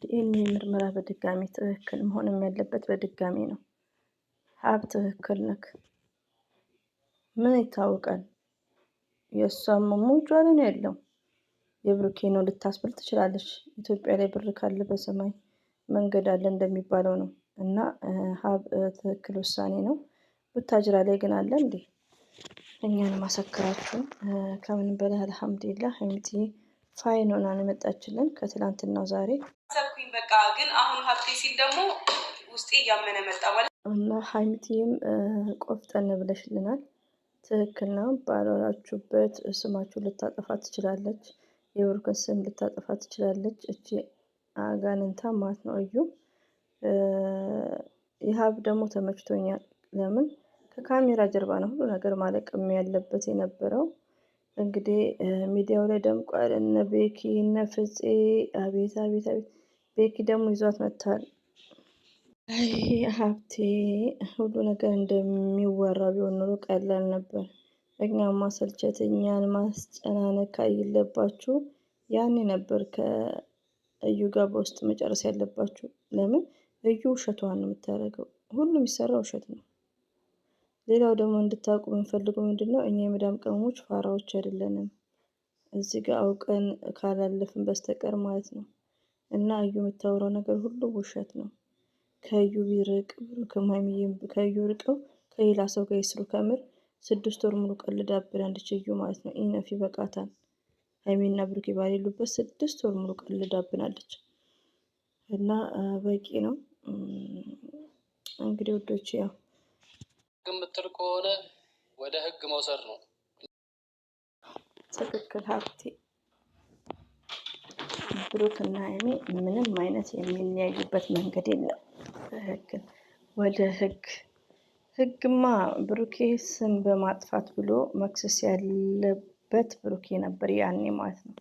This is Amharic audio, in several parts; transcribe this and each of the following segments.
ዲኤንኤ ምርመራ በድጋሚ ትክክል መሆንም ያለበት በድጋሚ ነው። ሀብ ትክክል ነክ ምን ይታወቃል? የእሷም ሙሉ አለን ያለው የብሩኬ ነው ልታስብል ትችላለች። ኢትዮጵያ ላይ ብር ካለ በሰማይ መንገድ አለ እንደሚባለው ነው። እና ሀብ ትክክል ውሳኔ ነው። ቡታጅራ ላይ ግን አለ እንዴ? እኛን ማሰከራችሁ። ከምንም በላይ አልሐምዱሊላህ ሀይሚትዬ ፋይን ሆና ነው የመጣችልን ከትላንትናው ዛሬ ሰብኩኝ በቃ። ግን አሁን ሀብቴ ሲል ደግሞ ውስጤ እያመነ መጣ ማለት እና ሀይሚትዬም ቆፍጠን ብለሽልናል። ትክክል ነው። ባላችሁበት ስማችሁን ልታጠፋ ትችላለች። የብሩክን ስም ልታጠፋ ትችላለች። እቺ አጋንንታ ማለት ነው። እዩ የሀብ ደግሞ ተመችቶኛል። ለምን ከካሜራ ጀርባ ነው ሁሉ ነገር ማለቅም ያለበት የነበረው። እንግዲህ ሚዲያው ላይ ደምቋል። እነ ቤኪ እነ ፍፄ አቤት አቤት አቤት። ቤኪ ደግሞ ይዟት መጥቷል። አይ ሀብቴ ሁሉ ነገር እንደሚወራ ቢሆን ኖሮ ቀላል ነበር። እኛን ማሰልቸት እኛን ማስጨናነቅ ካየለባችሁ ያኔ ነበር ከእዩ ጋር በውስጥ መጨረስ ያለባችሁ። ለምን እዩ ውሸቷን ነው የምታደርገው። ሁሉም የሚሰራ ውሸት ነው። ሌላው ደግሞ እንድታውቁ የምንፈልገው ምንድነው? እኛ የመዳም ቅመሞች ፋራዎች አይደለንም። እዚህ ጋር አውቀን ካላለፍን በስተቀር ማለት ነው። እና እዩ የምታወራው ነገር ሁሉ ውሸት ነው። ከዩ ቢርቅ ብሩክም ሀይሚዬም ከዩ ርቀው ከሌላ ሰው ጋር ይስሩ። ከምር 6 ወር ሙሉ ቀልዳብናለች እዩ ማለት ነው። ኢነፍ ይበቃታል። ሀይሚና ብሩክ ባሌሉበት 6 ወር ሙሉ ቀልዳብናለች። እና በቂ ነው። እንግዲህ ወዶች ያው ግምትር ከሆነ ወደ ህግ መውሰድ ነው። ትክክል ሀብቴ። ብሩክ እና ሀይሚ ምንም አይነት የሚለያዩበት መንገድ የለም። ትክክል ወደ ህግማ ብሩኬ ስም በማጥፋት ብሎ መክሰስ ያለበት ብሩኬ ነበር ያኔ ማለት ነው።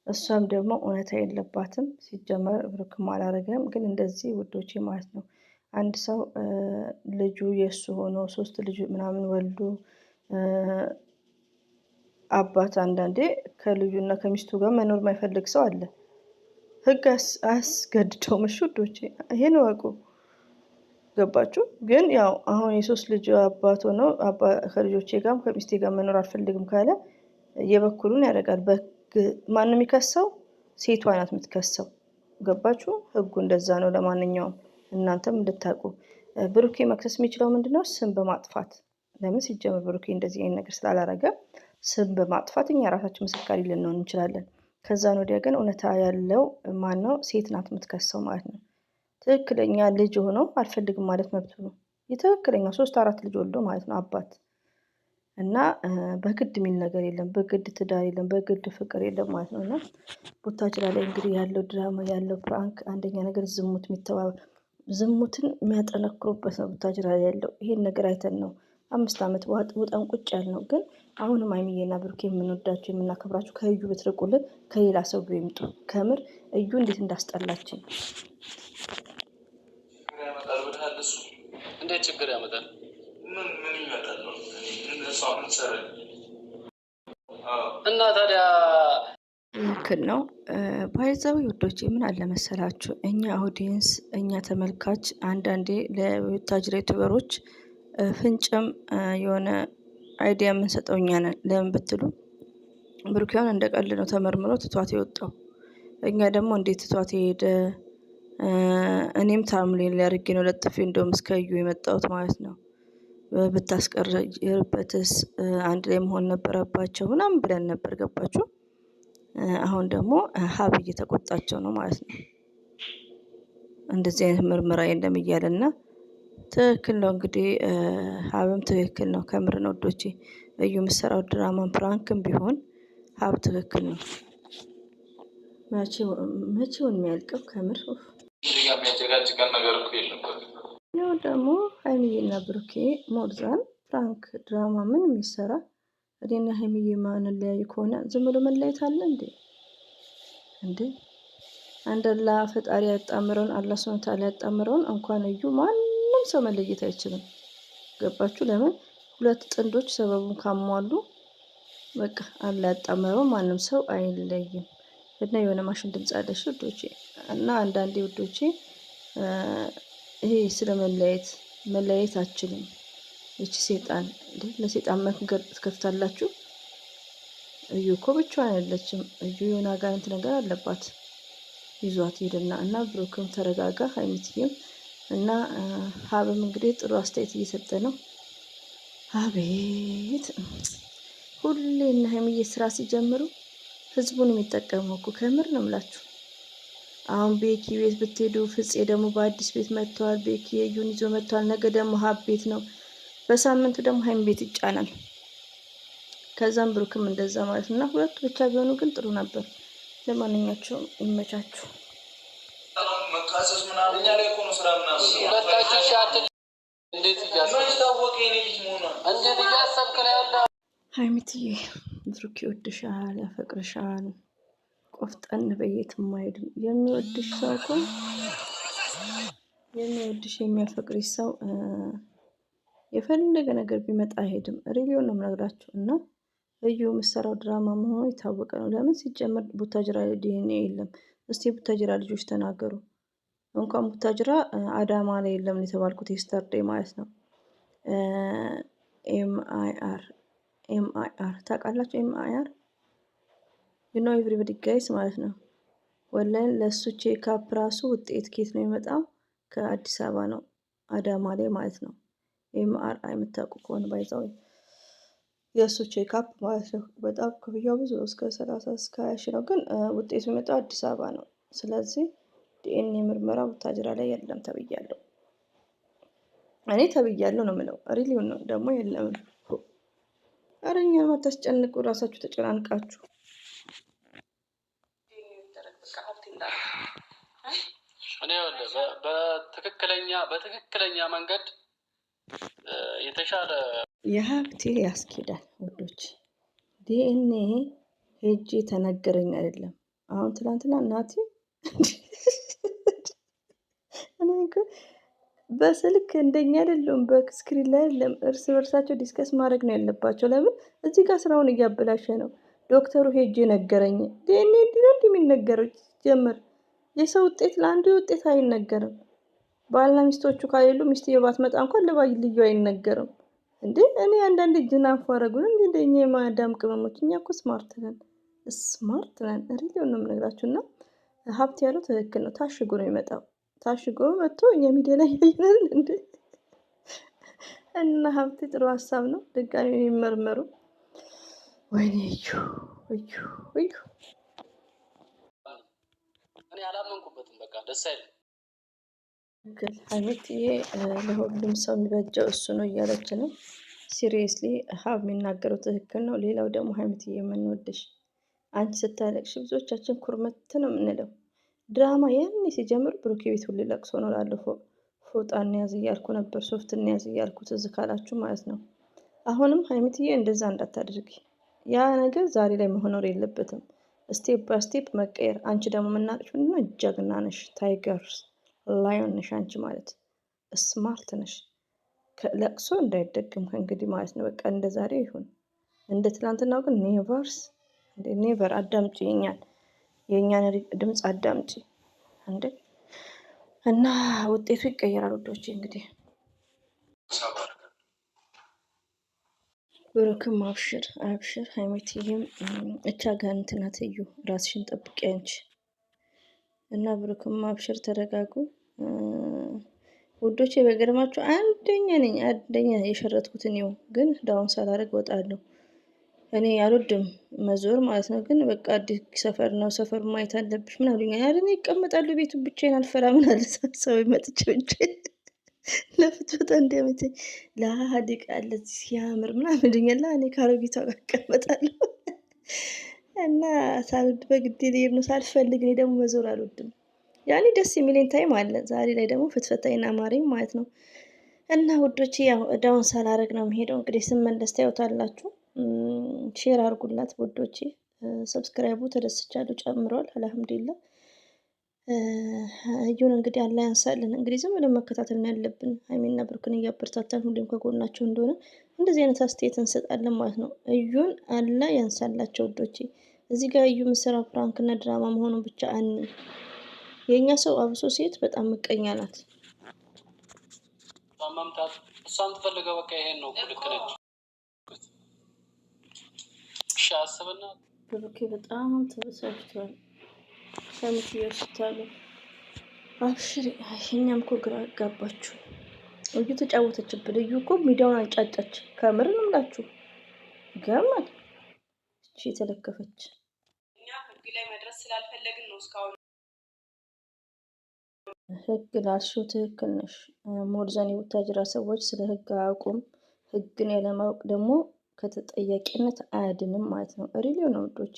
እሷም ደግሞ እውነታ የለባትም። ሲጀመር ብሩክም አላረገም። ግን እንደዚህ ውዶቼ ማለት ነው አንድ ሰው ልጁ የእሱ ሆኖ 3 ልጅ ምናምን ወልዶ አባት አንዳንዴ ከልጁና ከሚስቱ ጋር መኖር የማይፈልግ ሰው አለ። ህግ አያስገድደውም። እሺ ውዶቼ ይሄን እወቁ። ገባችሁ? ግን ያው አሁን የ3 ልጅ አባት ሆኖ ከልጆቼ ጋርም ከሚስቴ ጋር መኖር አልፈልግም ካለ የበኩሉን ያደርጋል። ማንም የሚከሰው ሴቷ ናት የምትከሰው። ገባችሁ? ህጉ እንደዛ ነው። ለማንኛውም እናንተም እንድታውቁ ብሩኬ መክሰስ የሚችለው ምንድነው? ስም በማጥፋት ለምን ሲጀምር ብሩኬ እንደዚህ አይነት ነገር ስላላረገ ስም በማጥፋት እኛ ራሳችን ምስካሪ ልንሆን እንችላለን። ከዛን ወዲያ ግን እውነታ ያለው ማነው? ሴት ናት የምትከሰው ማለት ነው። ትክክለኛ ልጅ ሆኖ አልፈልግም ማለት መብቱ ነው። የትክክለኛ 3-4 ልጅ ወልዶ ማለት ነው አባት እና በግድ የሚል ነገር የለም። በግድ ትዳር የለም። በግድ ፍቅር የለም ማለት ነው። እና ቡታጅራ ላይ እንግዲህ ያለው ድራማ ያለው ፕራንክ አንደኛ ነገር ዝሙትን የሚያጠነክሩበት ነው። ቡታጅራ ላይ ያለው ይሄን ነገር አይተን ነው 5 ዓመት ውጠን ቁጭ ያልነው። ግን አሁንም ሀይሚዬና ብሩኬ የምንወዳቸው የምናከብራቸው ከእዩ ብትርቁልን ከሌላ ሰው ጋር ይምጡ። ከምር እዩ እንዴት እንዳስጠላችን። እንዴት ችግር ያመጣል? ምን ይመጣል ነው እና ታዲያ ትክክል ነው። ባይዛዊ ውዶቼ ምን አለ መሰላችሁ እኛ ኦዲየንስ እኛ ተመልካች አንዳንዴ ለቡታጅራ ዩቲዩበሮች ፍንጭም የሆነ አይዲያ የምንሰጠው እኛ ነን። ለምን ብትሉ ብሩኪያን እንደ ቀልድ ነው ተመርምሮ ትቷት የወጣው። እኛ ደግሞ እንዴት ትቷት የሄደ እኔም ታምሌን ሊያርጌ ነው ለጥፌ እንደውም እስከ እዩ የመጣሁት ማለት ነው። ብታስቀርበትስ አንድ ላይ መሆን ነበረባቸው ምናምን ብለን ነበር። ገባችሁ? አሁን ደግሞ ሀብ እየተቆጣቸው ነው ማለት ነው። እንደዚህ አይነት ምርመራ የለም እያለና ትክክል ነው። እንግዲህ ሀብም ትክክል ነው። ከምር ነው ወዶቼ እዩ የምሰራው ድራማን ፕራንክም ቢሆን ሀብ ትክክል ነው። መቼውን የሚያልቀው ከምር የሚያጨቃጭቀን ነገር እኮ የለም። ያው ደግሞ ሀይሚዬና ብሩኬ ሞርዛን ፕራንክ ድራማ ምን የሚሰራ እኔና ሀይሚዬ ማንለያይ ከሆነ ዝም ብሎ መለያየት አለ እንዴ? አንደላ ፈጣሪ ያጣምረውን አላህ ሱብሃነሁ ወተዓላ ያጣምረውን እንኳን እዩ ማንም ሰው መለየት አይችልም። ገባችሁ? ለምን 2 ጥንዶች ሰበቡን ካሟሉ በቃ አላህ ያጣምረውን ማንም ሰው አይለይም። እና የሆነ ማሽን ድምጽ አለሽ ውዶቼ እና አንዳንዴ ውዶቼ ይሄ ስለ መለያየት አችልም። እቺ ሴጣን ለሴጣን መንገድ ትከፍታላችሁ። እዩ እኮ ብቻዋን አይደለችም። እዩ የሆነ አጋንንት ነገር አለባት ይዟት ሄድና እና ብሩክም ተረጋጋ፣ ሀይሚትዬም እና ሀብም እንግዲህ ጥሩ አስተያየት እየሰጠ ነው። አቤት ሁሌ እና ሀይሚዬ ስራ ሲጀምሩ ህዝቡን የሚጠቀመው እኮ ከምር ነው የምላችሁ። አሁን ቤኪ ቤት ብትሄዱ ፍፄ ደግሞ በአዲስ ቤት መጥተዋል። ቤኪ የዩን ይዞ መጥተዋል። ነገ ደግሞ ሀብ ቤት ነው። በሳምንቱ ደግሞ ሀይሚ ቤት ይጫናል። ከዛም ብሩክም እንደዛ ማለት ነው። እና ሁለቱ ብቻ ቢሆኑ ግን ጥሩ ነበር። ለማንኛቸውም ይመቻችሁ። መካሰስ ምናምን እኛ ላይ እኮ ነው ስራ ምናምን ሁለታችሁ ሻትል እንዴት ታወቀ የኔ ልጅ መሆኗን እንዴት እያሰብክ ነው ያለው? ሀይሚትዬ ብሩክ ይወድሻል፣ ያፈቅርሻል። ቆፍጠን በየትም አይሄድም። የሚወድሽ ሰው እኮ የሚወድሽ የሚያፈቅርሽ ሰው የፈለገ ነገር ቢመጣ አይሄድም። ሪቪውን ነው የምነግራችሁ። እና እዩ የምሰራው ድራማ መሆኑ የታወቀ ነው። ለምን ሲጀመር ቡታጅራ ዲኤንኤ የለም። እስቲ የቡታጅራ ልጆች ተናገሩ። እንኳን ቡታጅራ አዳማ ላይ የለም የተባልኩት የስተርዴ ማለት ነው። ኤምአይአር ታውቃላችሁ? ኤምአይአር ዩኖ ኤቭሪበዲ ጋይስ ማለት ነው። ወላይን ለእሱ ቼክአፕ ራሱ ውጤት ኬት ነው የሚመጣው? ከአዲስ አበባ ነው፣ አዳማ ላይ ማለት ነው። ኤምአርአይ የምታውቁ ከሆነ ባይዛው የእሱ ቼክአፕ ማለት ነው። በጣም ክፍያው ብዙ ነው፣ እስከ 30 እስከ 20 ሺህ ነው። ግን ውጤቱ የሚመጣው አዲስ አበባ ነው። ስለዚህ ዲኤንኤ ምርመራ ቡታጅራ ላይ የለም ተብያለሁ። እኔ ተብያለሁ ነው የምለው። ሪሊውን ነው ደግሞ የለም። ኧረ እኛን ማታስጨንቁ፣ ራሳችሁ ተጨናንቃችሁ። እኔ በትክክለኛ መንገድ የተሻለ የሀብቴ ያስኬዳል ውዶች። ዲኤንኤ ሄጄ ተነገረኝ አይደለም። አሁን ትናንትና እናቴ እኔ በስልክ እንደኛ አይደለም፣ በስክሪን ላይ አይደለም። እርስ በርሳቸው ዲስከስ ማድረግ ነው ያለባቸው። ለምን እዚህ ጋር ስራውን እያበላሸ ነው። ዶክተሩ ሄጄ ነገረኝ። ዲኤንኤ እንዲህ ነው የሚነገረው። ጀምር የሰው ውጤት ለአንዱ ውጤት አይነገርም። ባልና ሚስቶቹ ካሌሉ ሚስትየው ባትመጣ እንኳን ለባል ልዩ አይነገርም እንዴ። እኔ አንዳንዴ እጅን አንፏረጉን እንዴ እንደኛ የማዳም ቅመሞች። እኛ እኮ ስማርት ነን። ሪሊዮ ነው የምነግራችሁ። እና ሀብት ያለው ትክክል ነው። ታሽጎ ነው የሚመጣው። ታሽጎ መጥቶ እኛ ሚዲያ ላይ ያየናል እንዴ። እና ሀብቴ ጥሩ ሀሳብ ነው። ድጋሚ የሚመርመሩ ወይኔ እዩ እኔ አላመንኩበትም። በቃ ደስ አይልም። ትክክል ሀይሚትዬ፣ ለሁሉም ሰው የሚበጀው እሱ ነው እያለች ነው። ሲሪየስሊ ሀብ የሚናገረው ትክክል ነው። ሌላው ደግሞ ሀይሚትዬ የምንወድሽ አንቺ ስታለቅሽ ብዙዎቻችን ኩርመት ነው የምንለው። ድራማ ያኔ ሲጀምር ብሩኬ ቤት ሁሉ ለቅሶ ነው። ላለፈው ፎጣ እንያዝ እያልኩ ነበር፣ ሶፍት እንያዝ እያልኩ ትዝ ካላችሁ ማለት ነው። አሁንም ሀይሚትዬ እንደዛ እንዳታደርጊ። ያ ነገር ዛሬ ላይ መሆኖር የለበትም። ስቴፕ ባይ ስቴፕ መቀየር። አንቺ ደግሞ የምናቅሽ ምንድነው? ጀግና ነሽ፣ ታይገርስ ላዮን ነሽ አንቺ ማለት ስማርት ነሽ። ለቅሶ እንዳይደግም ከእንግዲህ ማለት ነው። በቃ እንደ ዛሬ ይሁን። እንደ ትናንትናው ግን ኔቨር። አዳምጪ፣ የእኛን ድምፅ አዳምጪ እንዴ። እና ውጤቱ ይቀየራል ውዶች። እንግዲህ ብሩክም አብሽር ሀይሚትዬም እቻ ጋር እንትናት እዩ፣ ራስሽን ጠብቂ አንቺ። እና ብሩክም አብሽር፣ ተረጋጉ ውዶቼ። በገርማችሁ አንደኛ የሸረትኩትን ይኸው፣ ግን ዳውን ሳላደርግ ወጣለሁ። እኔ አልወድም መዞር ማለት ነው። ግን በቃ አዲስ ሰፈር ነው፣ ሰፈሩ ማየት አለብሽ ምን አሉኝ። እኔ ይቀመጣሉ ቤቱ ብቻዬን አልፈራ ምን አለ ሰው መጥቼ ብቻዬን ለፍትወጣ እንዲያመቸኝ ለሀዲቅ አለ ሲያምር ምናምን ይሉኛል። እኔ ከአሮጊቷ ጋር እቀመጣለሁ። እና ሳልወድ በግዴ ልሄድ ነው ሳልፈልግ። እኔ ደግሞ መዞር አልወድም። ያኔ ደስ የሚለኝ ታይም አለ። ዛሬ ላይ ደግሞ ፍትፈታይና ማሪም ማለት ነው። እና ውዶቼ ያው ዳውን ሳላረግ ነው የምሄደው። እንግዲህ ስመለስ ታዩታላችሁ። ሼር አድርጉላት ውዶቼ። ሰብስክራይቡ ተደስቻለሁ፣ ጨምሯል። አልሐምዱሊላህ። እዩን እንግዲህ አላህ ያንሳልን። እንግዲህ ዝም ብለን መከታተል ነው ያለብን። ሀይሚና ብሩክን እያበረታታን ሁሌም ከጎናቸው እንደሆነ እንደዚህ አይነት አስተያየት እንሰጣለን ማለት ነው። እዩን አላህ ያንሳላቸው ውዶቼ። እዚህ ጋር እዩ ምሰራ ፕራንክ እና ድራማ መሆኑን ብቻ የእኛ ሰው አብሶ ሴት በጣም ምቀኛ ናት። መምታት እሷን ትፈልገው በቃ ይሄን ነው ልክ ነች። እሺ አስብና ብሩኬ በጣም ተበሳጭቷል። ከምት ይወስታሉ። አብሽሪ እኛም እኮ ግራ አጋባችሁ። እዩ ተጫወተችብን። እዩ እኮ ሚዲያውን አንጫጫች። ከምር ነው የምላችሁ ገርማል። እቺ የተለከፈች እኛ ህግ ላይ መድረስ ስላልፈለግን ነው እስካሁን። ህግ ላልሽው ትክክል ነሽ። ሞርዛን የቡታጅራ ሰዎች ስለ ህግ አያውቁም። ህግን ያለማወቅ ደግሞ ከተጠያቂነት አያድንም ማለት ነው። ሪሊዮ ነው ውዶች።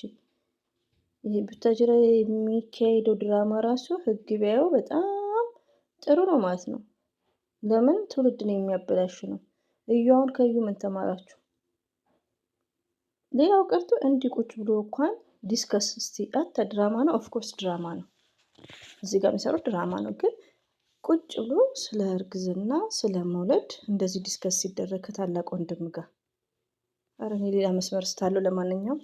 ይህ ቡታጅራ የሚካሄደው ድራማ ራሱ ህግ ቢያየው በጣም ጥሩ ነው ማለት ነው። ለምን ትውልድን የሚያበላሽ ነው። እዩ አሁን ከዩ ምን ተማራችሁ? ሌላው ቀርቶ እንዲህ ቁጭ ብሎ እንኳን ዲስከስ እስቲ አታ ድራማ ነው፣ ኦፍኮርስ ድራማ ነው። እዚህ ጋር የሚሰሩት ድራማ ነው። ግን ቁጭ ብሎ ስለ እርግዝና ስለ መውለድ እንደዚህ ዲስከስ ሲደረግ ከታላቅ ወንድም ጋር ኧረ እኔ ሌላ መስመር ስታለው። ለማንኛውም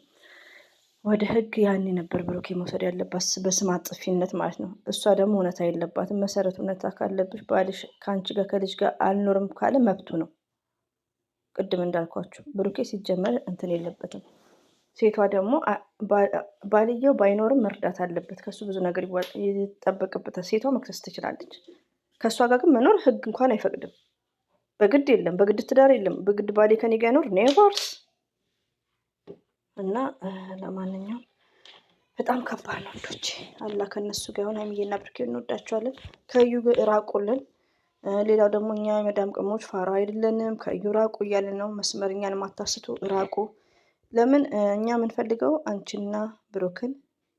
ወደ ህግ ያኔ ነበር ብሩኬ መውሰድ ያለባት በስም አጥፊነት ማለት ነው። እሷ ደግሞ እውነታ የለባትም። መሰረት እውነታ ካለብሽ ባልሽ ከአንቺ ጋር ከልጅ ጋር አልኖርም ካለ መብቱ ነው። ቅድም እንዳልኳችሁ ብሩኬ ሲጀመር እንትን የለበትም። ሴቷ ደግሞ ባልየው ባይኖርም መርዳት አለበት። ከሱ ብዙ ነገር ይጠበቅበታል። ሴቷ መክሰስ ትችላለች። ከእሷ ጋር ግን መኖር ህግ እንኳን አይፈቅድም። በግድ የለም፣ በግድ ትዳር የለም። በግድ ባሌ ከኔ ጋር ይኖር ኔቨርስ። እና ለማንኛውም በጣም ከባድ ነው ወንዶች። አላህ ከነሱ ጋር ሆነ። ሀይሚዬና ብሩኬ እንወዳቸዋለን። ከዩ ራቁልን። ሌላው ደግሞ እኛ የመዳም ቅሞች ፋራ አይደለንም። ከዩ ራቁ እያልን ነው። መስመርኛን ማታስቱ ራቁ። ለምን እኛ የምንፈልገው አንቺና ብሩክን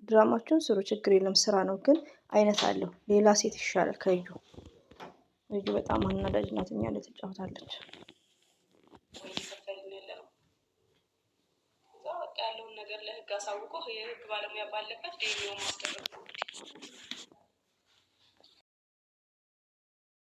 ድራማችሁን ስሩ፣ ችግር የለም ስራ ነው። ግን አይነት አለው። ሌላ ሴት ይሻላል ከዩ። እዩ በጣም አናዳጅ ናት። እኛ ላይ ትጫወታለች። ያለውን ነገር ለህግ አሳውቆ የህግ ባለሙያ ባለበት ማስደረግ ነው።